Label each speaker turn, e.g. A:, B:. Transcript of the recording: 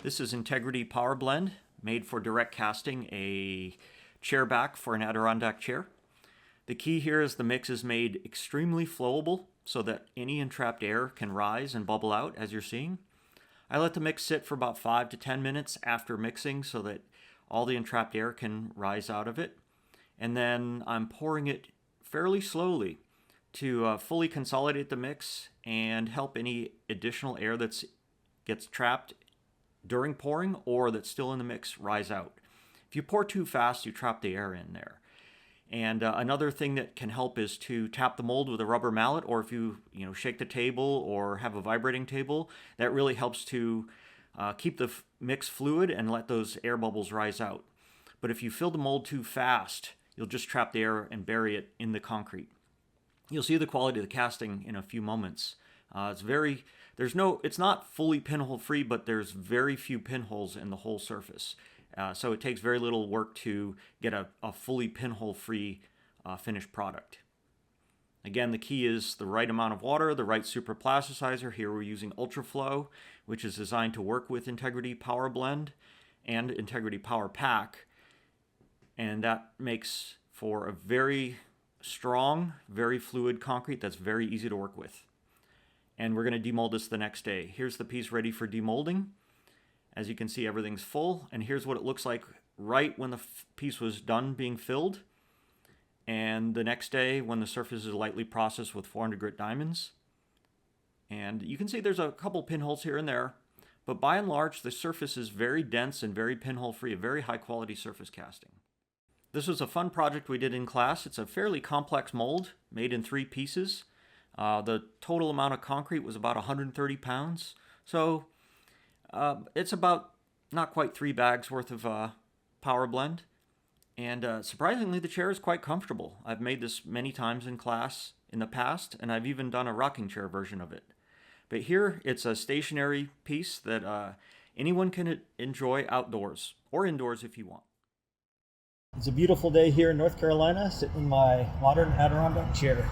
A: This is Integrity Power Blend, made for direct casting a chair back for an Adirondack chair. The key here is the mix is made extremely flowable so that any entrapped air can rise and bubble out, as you're seeing. I let the mix sit for about 5 to 10 minutes after mixing so that all the entrapped air can rise out of it. And then I'm pouring it fairly slowly to fully consolidate the mix and help any additional air that gets trapped during pouring or that's still in the mix rise out. If you pour too fast, you trap the air in there. And another thing that can help is to tap the mold with a rubber mallet, or if you shake the table or have a vibrating table, that really helps to keep the mix fluid and let those air bubbles rise out. But if you fill the mold too fast, you'll just trap the air and bury it in the concrete. You'll see the quality of the casting in a few moments. It's not fully pinhole free, but there's very few pinholes in the whole surface. So it takes very little work to get a fully pinhole free finished product. Again, the key is the right amount of water, the right super plasticizer. Here we're using Ultraflow, which is designed to work with Integrity Power Blend and Integrity Power Pack. And that makes for a very strong, very fluid concrete that's very easy to work with. And we're going to demold this the next day. Here's the piece ready for demolding. As you can see, everything's full, and here's what it looks like right when the piece was done being filled. And the next day when the surface is lightly processed with 400 grit diamonds. And you can see there's a couple pinholes here and there, but by and large the surface is very dense and very pinhole free, a very high quality surface casting. This was a fun project we did in class. It's a fairly complex mold made in 3 pieces. The total amount of concrete was about 130 pounds. So it's about not quite 3 bags worth of power blend. And surprisingly, the chair is quite comfortable. I've made this many times in class in the past, and I've even done a rocking chair version of it. But here, it's a stationary piece that anyone can enjoy outdoors or indoors if you want.
B: It's a beautiful day here in North Carolina, sitting in my modern Adirondack chair.